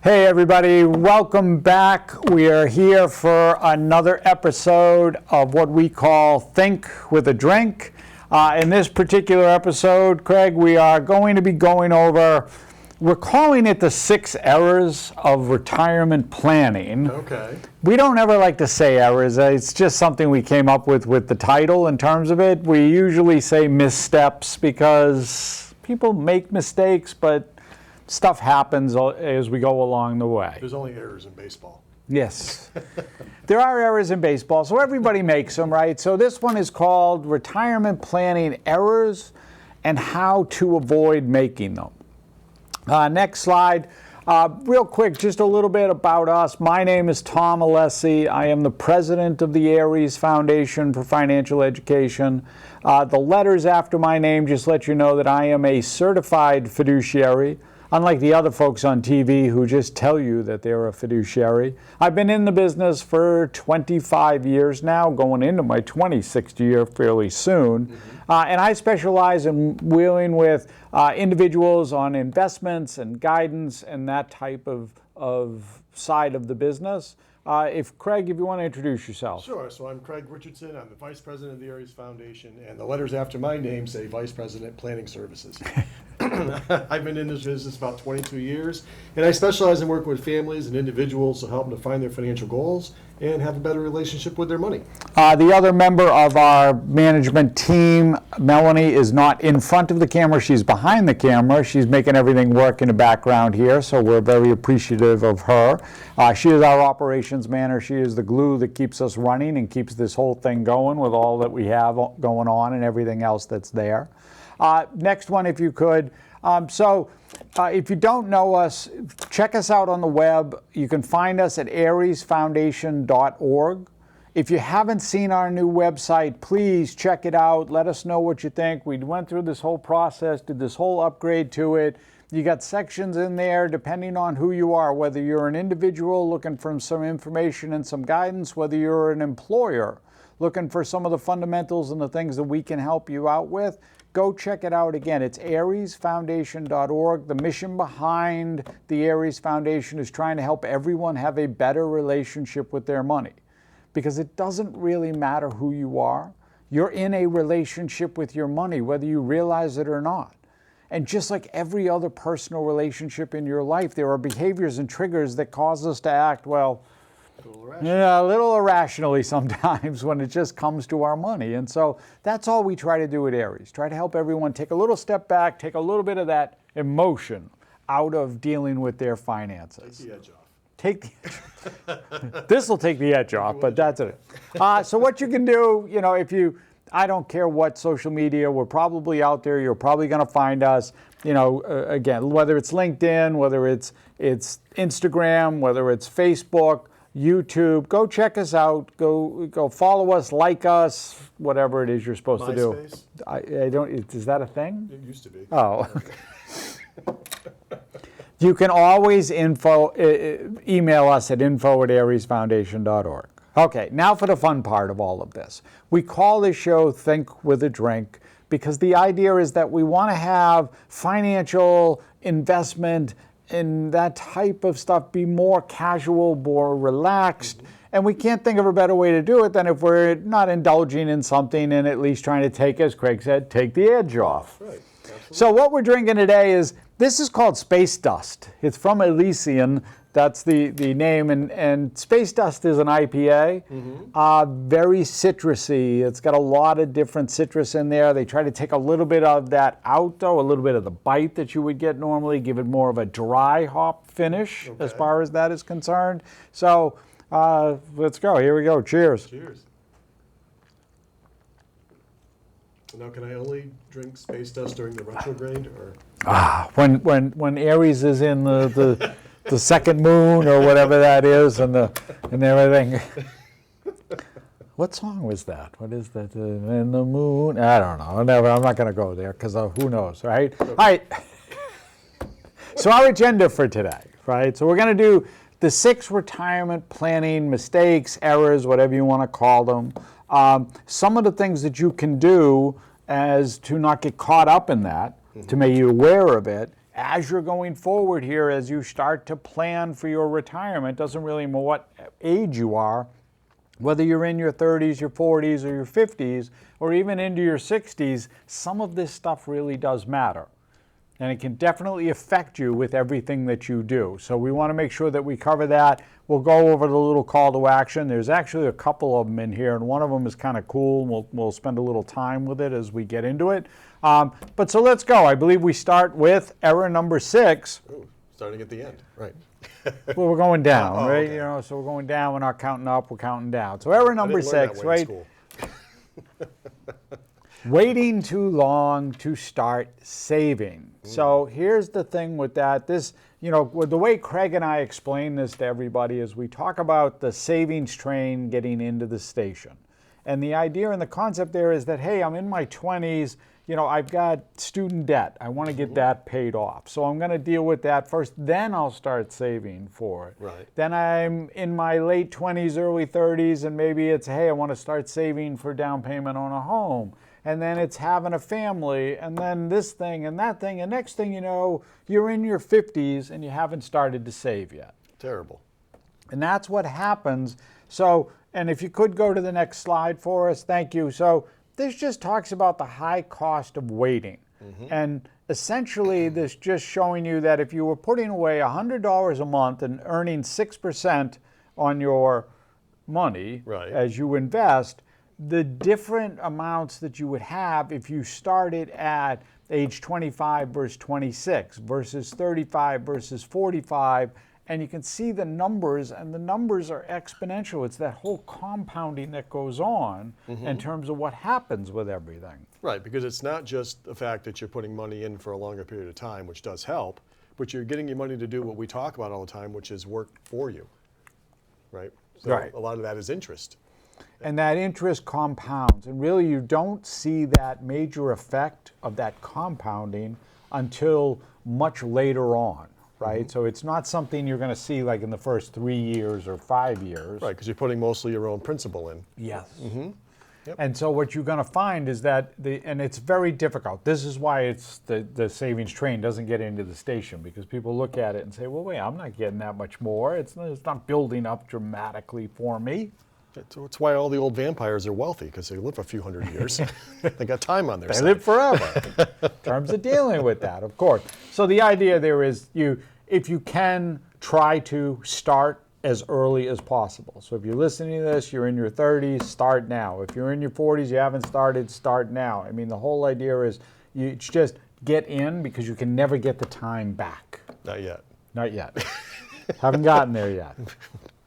Hey everybody, welcome back. We are here for another episode of what we call Think with a Drink. In this particular episode, Craig, we are going to be going over, we're calling it the 6 errors of retirement planning. Okay. We don't ever like to say errors. It's just something we came up with the title in terms of it. We usually say missteps because people make mistakes, but stuff happens as we go along the way. There's only errors in baseball. Yes. There are errors in baseball, so everybody makes them, right? So this one is called Retirement Planning Errors and How to Avoid Making Them. Next slide. Real quick, just a little bit about us. My name is Tom Alessi. I am the president of the Ares Foundation for Financial Education. The letters after my name just let you know that I am a certified fiduciary. Unlike the other folks on TV who just tell you that they're a fiduciary. I've been in the business for 25 years now, going into my 26th year fairly soon. And I specialize in dealing with individuals on investments and guidance and that type of side of the business. Craig, if you want to introduce yourself. Sure. So I'm Craig Richardson. I'm the vice president of the Ares Foundation, and the letters after my name say Vice President Planning Services. I've been in this business about 22 years, and I specialize in working with families and individuals to help them to find their financial goals and have a better relationship with their money. The other member of our management team, Melanie, is not in front of the camera. She's behind the camera. She's making everything work in the background here, so we're very appreciative of her. She is our operations manager. She is the glue that keeps us running and keeps this whole thing going with all that we have going on and everything else that's there. Next one, if you could. If you don't know us, check us out on the web. You can find us at aresfoundation.org. If you haven't seen our new website, please check it out. Let us know what you think. We went through this whole process, did this whole upgrade to it. You got sections in there depending on who you are, whether you're an individual looking for some information and some guidance, whether you're an employer looking for some of the fundamentals and the things that we can help you out with. Go check it out again. It's aresfoundation.org. The mission behind the Ares Foundation is trying to help everyone have a better relationship with their money. Because it doesn't really matter who you are. You're in a relationship with your money, whether you realize it or not. And just like every other personal relationship in your life, there are behaviors and triggers that cause us to act, well, a little irrationally sometimes when it just comes to our money. And so that's all we try to do at Ares. Try to help everyone take a little step back, take a little bit of that emotion out of dealing with their finances. Take the edge off. This will take the edge off, but that's it. So what you can do, I don't care what social media, we're probably out there, you're probably going to find us, again, whether it's LinkedIn, whether it's Instagram, whether it's Facebook, YouTube, go check us out, go follow us, like us, whatever it is you're supposed to do. I don't, is that a thing? It used to be. Oh. You can always email us at info@aresfoundation.org. Okay, now for the fun part of all of this. We call this show Think with a Drink because the idea is that we want to have financial investment and that type of stuff be more casual, more relaxed. And we can't think of a better way to do it than if we're not indulging in something and at least trying to take, as Craig said, take the edge off. Right. So what we're drinking today this is called Space Dust. It's from Elysian. That's the name. And Space Dust is an IPA. Very citrusy. It's got a lot of different citrus in there. They try to take a little bit of that out, though, a little bit of the bite that you would get normally, give it more of a dry hop finish as far as that is concerned. So let's go. Here we go. Cheers. Cheers. Now, can I only drink Space Dust during the retrograde, or? When Aries is in the second moon or whatever that is, and everything. What song was that? What is that? In the moon? I don't know. I'm not going to go there because who knows, right? Okay. All right. So our agenda for today, right? So we're going to do the 6 retirement planning mistakes, errors, whatever you want to call them. Some of the things that you can do as to not get caught up in that, to make you aware of it, as you're going forward here, as you start to plan for your retirement, doesn't really matter what age you are, whether you're in your 30s, your 40s, or your 50s, or even into your 60s, some of this stuff really does matter. And it can definitely affect you with everything that you do. So we want to make sure that we cover that. We'll go over the little call to action. There's actually a couple of them in here, and one of them is kind of cool. We'll spend a little time with it as we get into it. But so let's go. I believe we start with error number 6. Ooh, starting at the end, right. Well, we're going down, Oh, right? okay. You know, so we're going down. We're not counting up. We're counting down. So error I number didn't learn that 6, way in right? school. Waiting too long to start saving. So here's the thing with that. This, you know, with the way Craig and I explain this to everybody is we talk about the savings train getting into the station. And the idea and the concept there is that, hey, I'm in my 20s, you know, I've got student debt. I want to get that paid off. So I'm going to deal with that first, then I'll start saving for it. Right. Then I'm in my late 20s, early 30s, and maybe it's, hey, I want to start saving for down payment on a home. And then it's having a family, and then this thing and that thing, and next thing you know, you're in your 50s and you haven't started to save yet. Terrible. And that's what happens. So, and if you could go to the next slide for us, thank you. So this just talks about the high cost of waiting. And essentially this just showing you that if you were putting away $100 a month and earning 6% on your money Right. as you invest, the different amounts that you would have if you started at age 25 versus 26 versus 35 versus 45, and you can see the numbers, and the numbers are exponential. It's that whole compounding that goes on in terms of what happens with everything. Right, because it's not just the fact that you're putting money in for a longer period of time, which does help, but you're getting your money to do what we talk about all the time, which is work for you, right? So Right. a lot of that is interest. And that interest compounds. And really, you don't see that major effect of that compounding until much later on, right? So it's not something you're going to see like in the first 3 years or 5 years. Right, because you're putting mostly your own principal in. Yes. Yep. And so what you're going to find is that, and it's very difficult. This is why it's the savings train doesn't get into the station, because people look at it and say, well, wait, I'm not getting that much more. It's not building up dramatically for me. That's why all the old vampires are wealthy, because they live a few hundred years. They got time on their They side. live forever in terms of dealing with that, of course. So the idea there is if you can try to start as early as possible. So if you're listening to this, you're in your 30s, start now. If you're in your 40s, you haven't started, start now. I mean, the whole idea is it's just get in, because you can never get the time back. Not yet. Not yet. Haven't gotten there yet.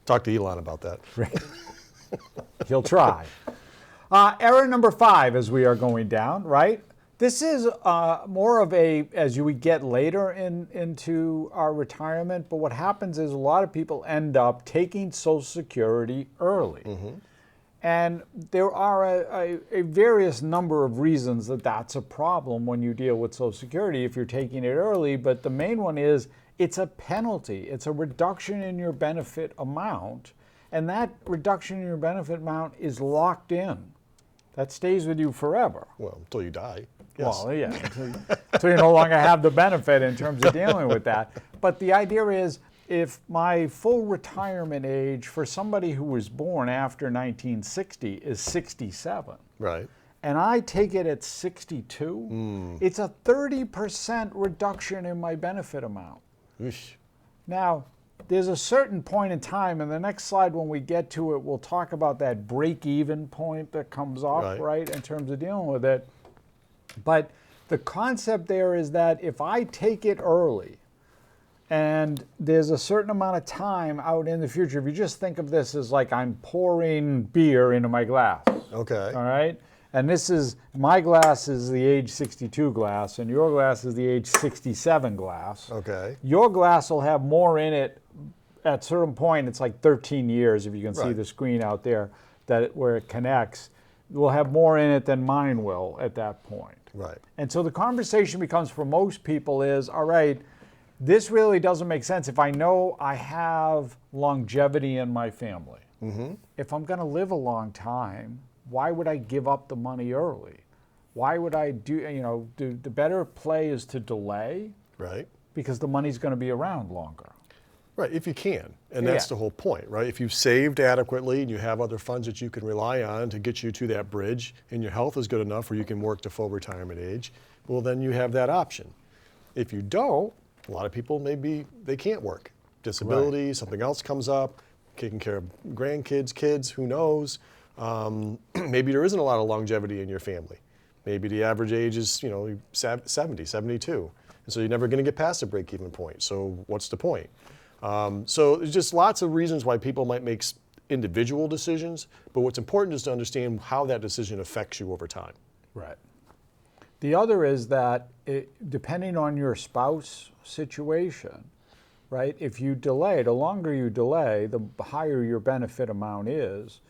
Talk to Elon about that. He'll try. Error number 5 as we are going down, right? This is more of a, as you would get later into our retirement, but what happens is a lot of people end up taking Social Security early. And there are a various number of reasons that that's a problem when you deal with Social Security if you're taking it early, but the main one is it's a penalty. It's a reduction in your benefit amount, and that reduction in your benefit amount is locked in. That stays with you forever. Well, until you die. Yes. Well, yeah, until you no longer have the benefit in terms of dealing with that. But the idea is, if my full retirement age for somebody who was born after 1960 is 67, Right. and I take it at 62, it's a 30% reduction in my benefit amount. Eesh. Now, there's a certain point in time, and the next slide when we get to it, we'll talk about that break-even point that comes up, right, in terms of dealing with it. But the concept there is that if I take it early, and there's a certain amount of time out in the future, if you just think of this as like I'm pouring beer into my glass, Okay. all right? And this is, my glass is the age 62 glass, and your glass is the age 67 glass. Okay. Your glass will have more in it at a certain point. It's like 13 years, if you can see Right. the screen out there, where it connects. Will have more in it than mine will at that point. Right. And so the conversation becomes for most people is, all right, this really doesn't make sense if I know I have longevity in my family. If I'm going to live a long time, why would I give up the money early? Why would I do, the better play is to delay. Right. because the money's going to be around longer. Right, if you can. And that's Yeah. the whole point, right? If you've saved adequately and you have other funds that you can rely on to get you to that bridge, and your health is good enough where you can work to full retirement age, well, then you have that option. If you don't, a lot of people maybe they can't work. Disability, something else comes up, taking care of grandkids, kids, who knows? Maybe there isn't a lot of longevity in your family. Maybe the average age is, 70, 72. And so you're never going to get past the break-even point. So what's the point? So there's just lots of reasons why people might make individual decisions, but what's important is to understand how that decision affects you over time. Right. The other is that depending on your spouse situation, right, if you delay, the longer you delay, the higher your benefit amount is.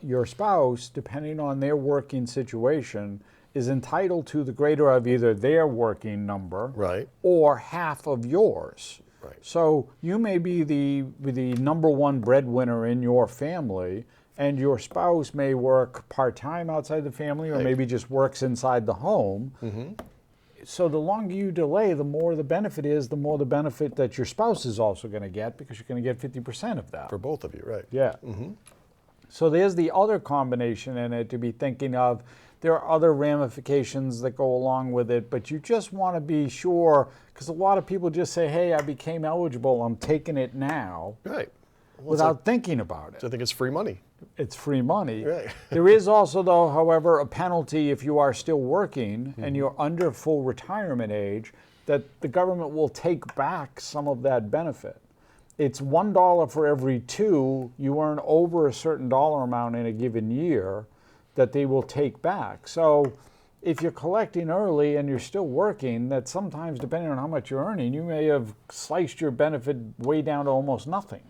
Your spouse, depending on their working situation, is entitled to the greater of either their working number Right. or half of yours. Right. So you may be the number one breadwinner in your family, and your spouse may work part-time outside the family, or Right. maybe just works inside the home. So the longer you delay, the more the benefit is, the more the benefit that your spouse is also going to get, because you're going to get 50% of that. For both of you, right? Yeah. So there's the other combination in it to be thinking of. There are other ramifications that go along with it, but you just want to be sure, because a lot of people just say, hey, I became eligible, I'm taking it now, Right. Well, it's without like- thinking about I it. think it's free money. It's free money. Right. There is also, though, however, a penalty if you are still working and you're under full retirement age, that the government will take back some of that benefit. It's $1 for every two you earn over a certain dollar amount in a given year that they will take back. So if you're collecting early and you're still working, that sometimes, depending on how much you're earning, you may have sliced your benefit way down to almost nothing.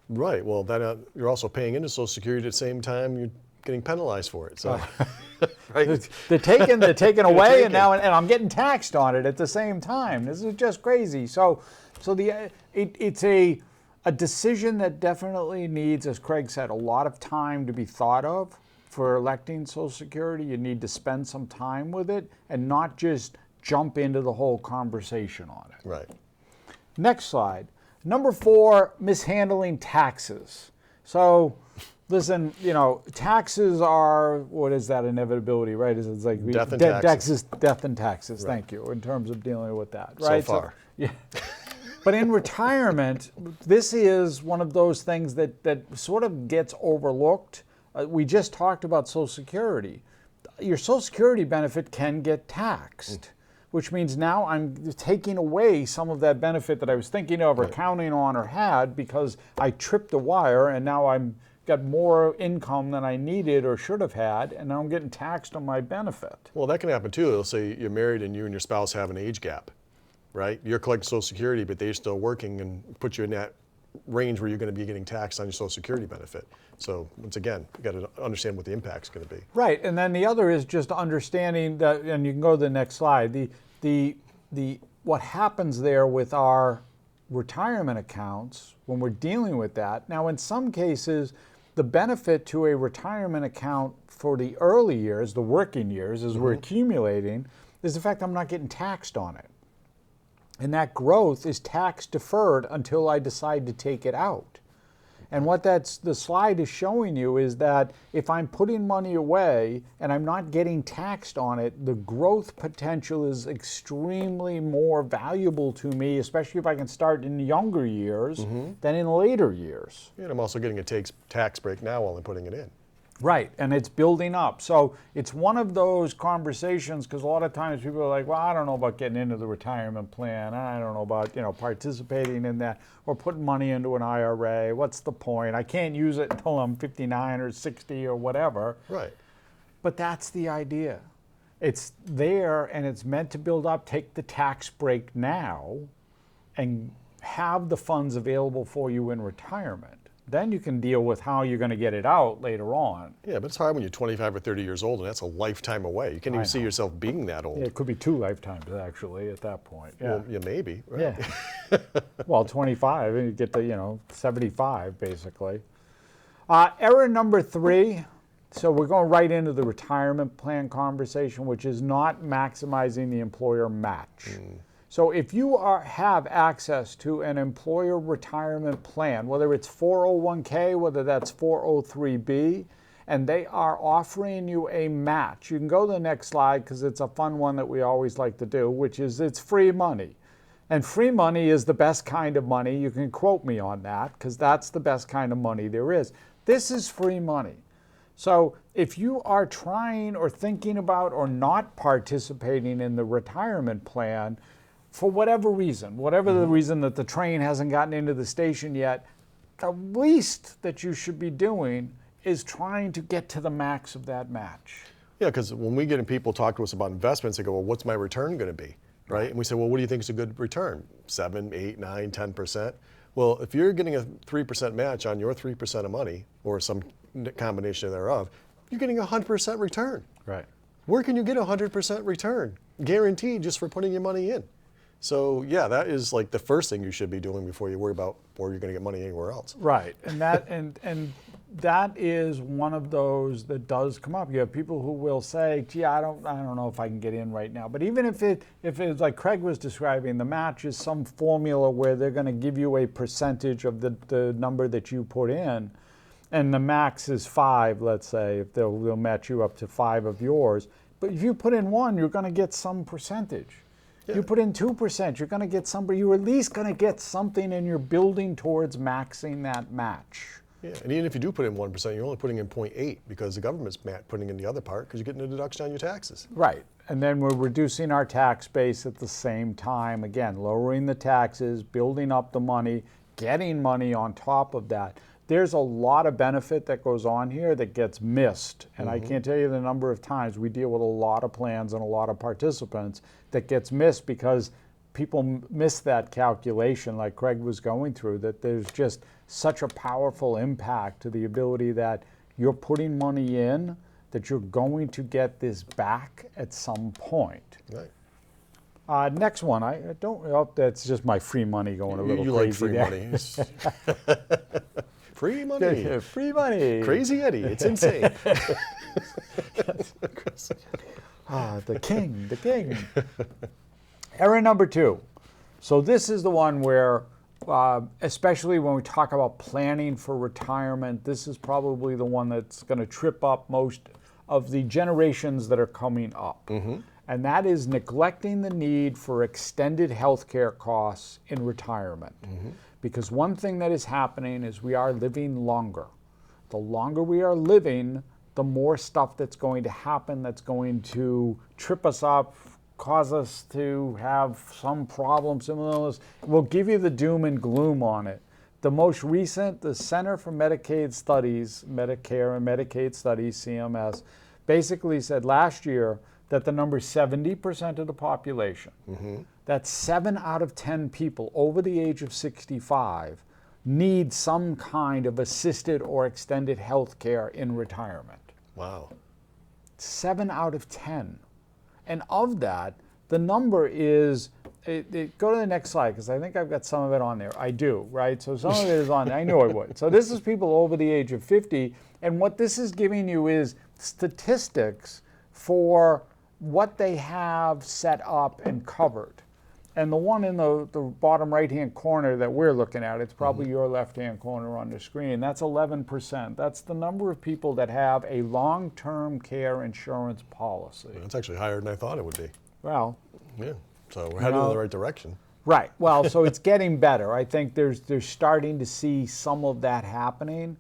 Right. Well, then you're also paying into Social Security at the same time you're getting penalized for it. So, right. They're taken away, and now and I'm getting taxed on it at the same time. This is just crazy. So it's a decision that definitely needs, as Craig said, a lot of time to be thought of. For electing Social Security, you need to spend some time with it and not just jump into the whole conversation on it. Right. Next slide. Number 4, mishandling taxes. So, listen, taxes are, what is that inevitability, right? It's like Death and taxes. Death and taxes. Right. Thank you, in terms of dealing with that. So Right? far. Yeah. But in retirement, this is one of those things that sort of gets overlooked. We just talked about Social Security. Your Social Security benefit can get taxed, which means now I'm taking away some of that benefit that I was thinking of or counting on or had, because I tripped a wire and now I'm got more income than I needed or should have had, and now I'm getting taxed on my benefit. Well, that can happen too. They'll say you're married and you and your spouse have an age gap, right? You're collecting Social Security, but they're still working, and put you in that range where you're going to be getting taxed on your Social Security benefit. So once again, you got to understand what the impact's going to be. Right, and then the other is just understanding that, and you can go to the next slide. The what happens there with our retirement accounts when we're dealing with that. Now, in some cases, the benefit to a retirement account for the early years, the working years, as we're accumulating, is the fact I'm not getting taxed on it. And that growth is tax deferred until I decide to take it out. And what the slide is showing you is that if I'm putting money away and I'm not getting taxed on it, the growth potential is extremely more valuable to me, especially if I can start in younger years than in later years. And I'm also getting a tax break now while I'm putting it in. Right, and it's building up. So it's one of those conversations, because a lot of times people are like, well, I don't know about getting into the retirement plan. I don't know about, participating in that or putting money into an IRA. What's the point? I can't use it until I'm 59 or 60 or whatever. Right. But that's the idea. It's there and it's meant to build up. Take the tax break now and have the funds available for you in retirement. Then you can deal with how you're going to get it out later on. Yeah, but it's hard when you're 25 or 30 years old, and that's a lifetime away. You can't even see yourself being that old. Yeah, it could be 2 lifetimes, actually, at that point. Yeah. Well, yeah, maybe. Right? Yeah. Well, 25, and you get to, 75, basically. Error number 3. So we're going right into the retirement plan conversation, which is not maximizing the employer match. So if you have access to an employer retirement plan, whether it's 401k, whether that's 403b, and they are offering you a match, you can go to the next slide because it's a fun one that we always like to do, which is it's free money. And free money is the best kind of money. You can quote me on that because that's the best kind of money there is. This is free money. So if you are trying or thinking about or not participating in the retirement plan, for whatever reason, whatever the reason that the train hasn't gotten into the station yet, the least that you should be doing is trying to get to the max of that match. Yeah, because when we get people talk to us about investments, they go, well, what's my return going to be? Right? And we say, well, what do you think is a good return? 7, 8, 9, 10%? Well, if you're getting a 3% match on your 3% of money, or some combination thereof, you're getting a 100% return. Right. Where can you get a 100% return? Guaranteed just for putting your money in. So yeah, that is like the first thing you should be doing before you worry about where you're going to get money anywhere else. Right, and that is one of those that does come up. You have people who will say, "Gee, I don't know if I can get in right now." But even if it's like Craig was describing, the match is some formula where they're going to give you a percentage of the number that you put in, and the max is 5. Let's say if they'll match you up to 5 of yours. But if you put in 1, you're going to get some percentage. Yeah. You put in 2%, you're going to get something. You're at least going to get something, and you're building towards maxing that match. Yeah, and even if you do put in 1%, you're only putting in 0.8 because the government's putting in the other part because you're getting a deduction on your taxes. Right, and then we're reducing our tax base at the same time. Again, lowering the taxes, building up the money, getting money on top of that. There's a lot of benefit that goes on here that gets missed. And I can't tell you the number of times we deal with a lot of plans and a lot of participants that gets missed because people miss that calculation like Craig was going through, that there's just such a powerful impact to the ability that you're putting money in, that you're going to get this back at some point. Right. Next one, I don't know if that's just my free money going a little you crazy. Like free money. Free money. Free money. Crazy Eddie. It's insane. The king. Error number 2. So this is the one where, especially when we talk about planning for retirement, this is probably the one that's going to trip up most of the generations that are coming up. And that is neglecting the need for extended health care costs in retirement. Because one thing that is happening is we are living longer. The longer we are living, the more stuff that's going to happen that's going to trip us up, cause us to have some problems. We'll give you the doom and gloom on it. The most recent, the Center for Medicaid Studies, Medicare and Medicaid Studies, CMS, basically said last year that the number 70% of the population, that's 7 out of 10 people over the age of 65, need some kind of assisted or extended health care in retirement. Wow. 7 out of 10. And of that, the number is, go to the next slide, because I think I've got some of it on there. I do, right? So some of it is on there. I knew I would. So this is people over the age of 50. And what this is giving you is statistics for what they have set up and covered. And the one in the bottom right-hand corner that we're looking at, it's probably your left-hand corner on the screen, that's 11%. That's the number of people that have a long-term care insurance policy. That's actually higher than I thought it would be. Well, yeah, so we're heading in the right direction. Right. Well, so it's getting better. I think there's starting to see some of that happening.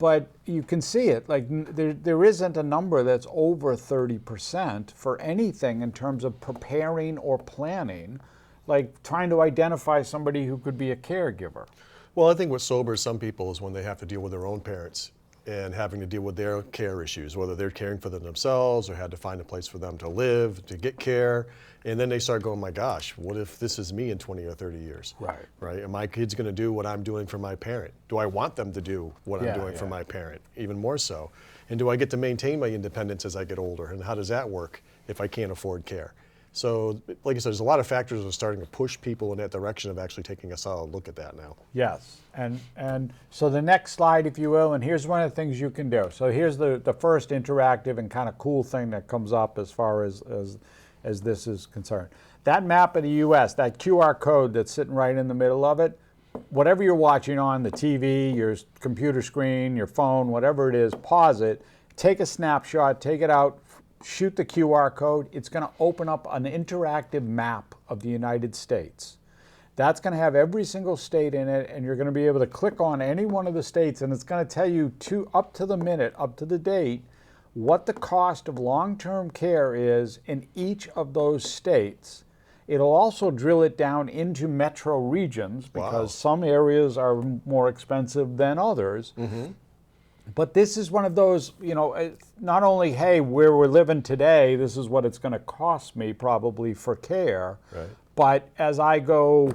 But you can see it, like there isn't a number that's over 30% for anything in terms of preparing or planning, like trying to identify somebody who could be a caregiver. Well, I think what sobers some people is when they have to deal with their own parents and having to deal with their care issues, whether they're caring for them themselves or had to find a place for them to live, to get care. And then they start going, my gosh, what if this is me in 20 or 30 years? Right. Right? And my kid's going to do what I'm doing for my parent. Do I want them to do what I'm doing for my parent? Even more so. And do I get to maintain my independence as I get older? And how does that work if I can't afford care? So, like I said, there's a lot of factors that are starting to push people in that direction of actually taking a solid look at that now. Yes, and so the next slide, if you will, and here's one of the things you can do. So here's the first interactive and kind of cool thing that comes up as far as as this is concerned. That map of the U.S., that QR code that's sitting right in the middle of it, whatever you're watching on the TV, your computer screen, your phone, whatever it is, pause it, take a snapshot, take it out, shoot the QR code. It's going to open up an interactive map of the United States. That's going to have every single state in it, and you're going to be able to click on any one of the states, and it's going to tell you up to the minute, up to the date, what the cost of long-term care is in each of those states. It'll also drill it down into metro regions because some areas are more expensive than others. But this is one of those, not only, hey, where we're living today, this is what it's going to cost me probably for care. Right. But as I go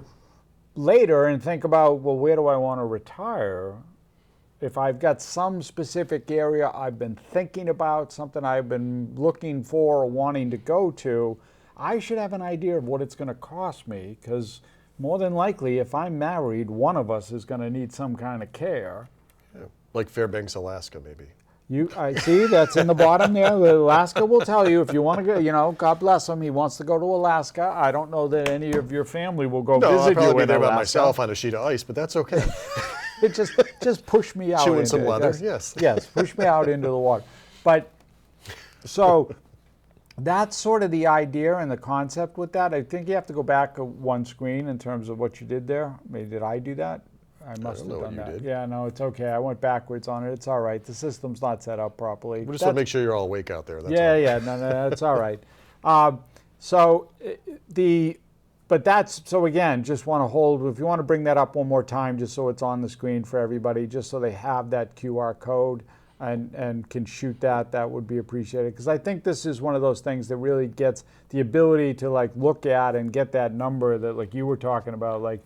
later and think about, well, where do I want to retire? If I've got some specific area I've been thinking about, something I've been looking for or wanting to go to, I should have an idea of what it's going to cost me, because more than likely, if I'm married, one of us is going to need some kind of care. Yeah. Like Fairbanks, Alaska, maybe. I see that's in the bottom there. Alaska will tell you if you want to go. God bless him. He wants to go to Alaska. I don't know that any of your family will go No, I'll visit you probably be in there by Alaska. myself on a sheet of ice, but that's okay. It just push me out. Chewing some into it. leather, yes. Yes, push me out into the water. But so that's sort of the idea and the concept with that. I think you have to go back one screen in terms of what you did there. Maybe did I do that? I must have know what done you that. did. Yeah, no, it's okay. I went backwards on it. It's all right. The system's not set up properly. We just want to make sure you're all awake out there. That's Yeah, all. yeah, no, it's all right. So again, just want to hold, if you want to bring that up one more time, just so it's on the screen for everybody, just so they have that QR code and can shoot that would be appreciated. Because I think this is one of those things that really gets the ability to look at and get that number that like you were talking about, like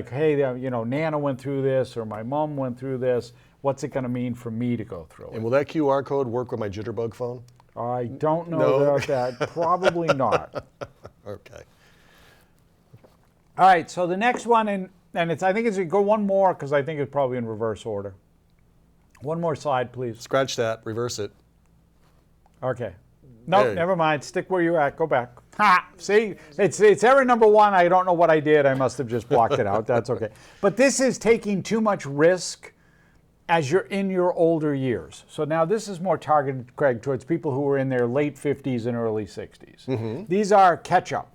hey, Nana went through this or my mom went through this. What's it going to mean for me to go through it? And will that QR code work with my Jitterbug phone? I don't know No. about that. Probably not. Okay. All right, so the next one, and I think it's go one more because I think it's probably in reverse order. One more slide, please. Scratch that, reverse it. Okay. No, Hey. never mind. Stick where you're at. Go back. Ha! See, it's error number one. I don't know what I did. I must have just blocked it out. That's okay. But this is taking too much risk as you're in your older years. So now this is more targeted, Craig, towards people who are in their late 50s and early 60s. These are catch-up.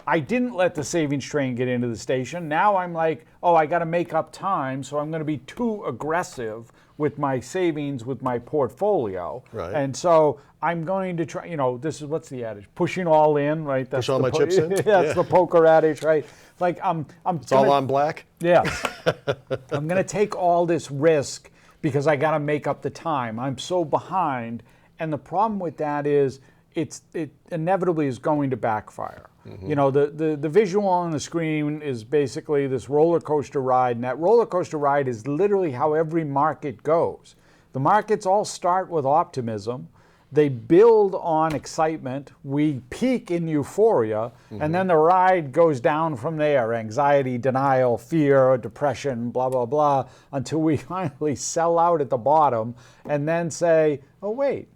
I didn't let the savings train get into the station. Now I'm like, oh, I got to make up time, so I'm going to be too aggressive with my savings, with my portfolio. Right. And so I'm going to try, this is, what's the adage? Pushing all in, right? That's Push all the my chips in? That's Yeah. the poker adage, right? Like It's all on black? yeah. I'm going to take all this risk because I got to make up the time. I'm so behind. And the problem with that is it inevitably is going to backfire. The visual on the screen is basically this roller coaster ride, and that roller coaster ride is literally how every market goes. The markets all start with optimism. They build on excitement. We peak in euphoria, and then the ride goes down from there. Anxiety, denial, fear, depression, blah, blah, blah, until we finally sell out at the bottom and then say, oh, wait,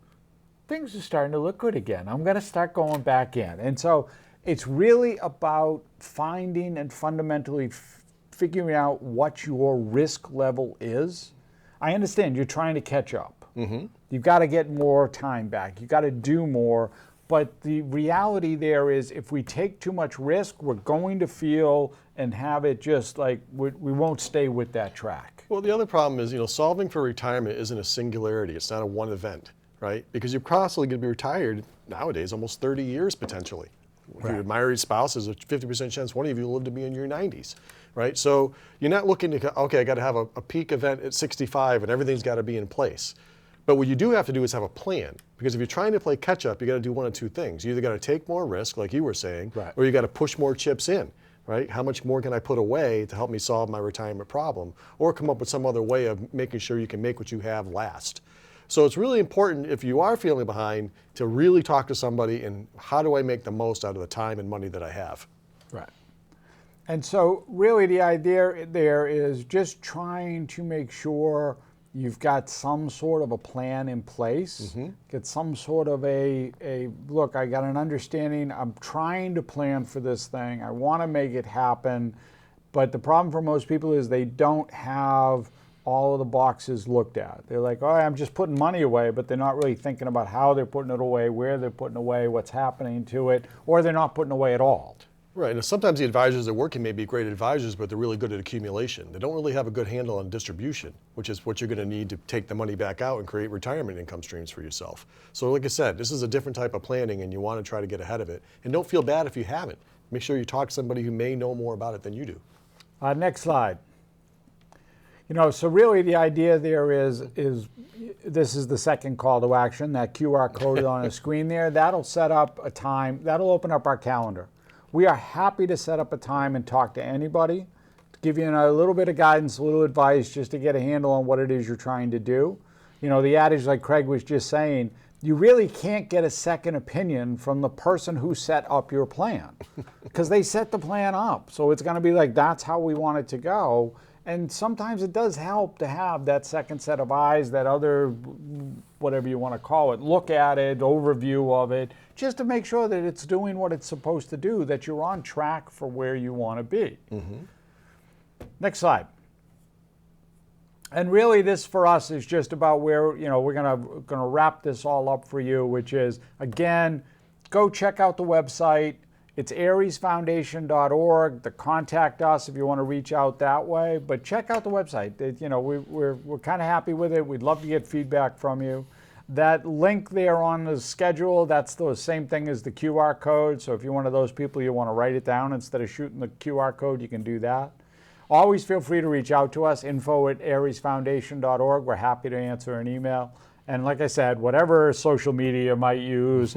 things are starting to look good again. I'm going to start going back in. And so it's really about finding and fundamentally figuring out what your risk level is. I understand you're trying to catch up. You've got to get more time back. You've got to do more. But the reality there is if we take too much risk, we're going to feel and have it just like we won't stay with that track. Well, the other problem is, solving for retirement isn't a singularity. It's not a one event, right? Because you're constantly going to be retired nowadays, almost 30 years potentially. If you're a married spouse, there's a 50% chance one of you will live to be in your 90s, right? So you're not looking to, okay, I got to have a peak event at 65 and everything's got to be in place. But what you do have to do is have a plan. Because if you're trying to play catch up, you got to do one of two things. You either got to take more risk, like you were saying, right, or you got to push more chips in, right? How much more can I put away to help me solve my retirement problem? Or come up with some other way of making sure you can make what you have last. So it's really important, if you are feeling behind, to really talk to somebody and how do I make the most out of the time and money that I have? Right. And so really the idea there is just trying to make sure you've got some sort of a plan in place, get some sort of a look, I got an understanding, I'm trying to plan for this thing, I want to make it happen, but the problem for most people is they don't have all of the boxes looked at. They're like, oh, I'm just putting money away, but they're not really thinking about how they're putting it away, where they're putting away, what's happening to it, or they're not putting away at all. Right, and sometimes the advisors that are working may be great advisors, but they're really good at accumulation. They don't really have a good handle on distribution, which is what you're going to need to take the money back out and create retirement income streams for yourself. So like I said, this is a different type of planning, and you want to try to get ahead of it. And don't feel bad if you haven't. Make sure you talk to somebody who may know more about it than you do. Next slide. So really the idea there is this is the second call to action, that QR code on the screen there. That'll set up a time, that'll open up our calendar. We are happy to set up a time and talk to anybody, to give you a little bit of guidance, a little advice, just to get a handle on what it is you're trying to do. The adage, like Craig was just saying, you really can't get a second opinion from the person who set up your plan, because they set the plan up. So it's going to be like, that's how we want it to go. And sometimes it does help to have that second set of eyes, that other, whatever you want to call it, look at it, overview of it, just to make sure that it's doing what it's supposed to do, that you're on track for where you want to be. Next slide. And really this for us is just about where, we're gonna wrap this all up for you, which is, again, go check out the website. It's ariesfoundation.org. To contact us if you want to reach out that way. But check out the website. We're kind of happy with it. We'd love to get feedback from you. That link there on the schedule, that's the same thing as the QR code. So if you're one of those people, you want to write it down instead of shooting the QR code, you can do that. Always feel free to reach out to us, info@ariesfoundation.org. We're happy to answer an email. And like I said, whatever social media you might use,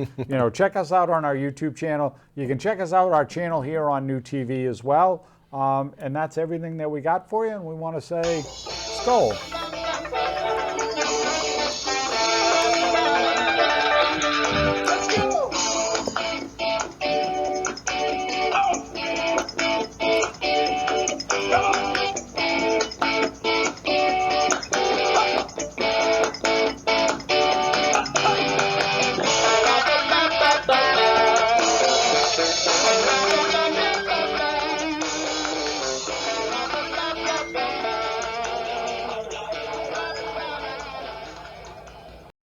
check us out on our YouTube channel. You can check us out our channel here on New TV as well. And that's everything that we got for you. And we want to say, Skål.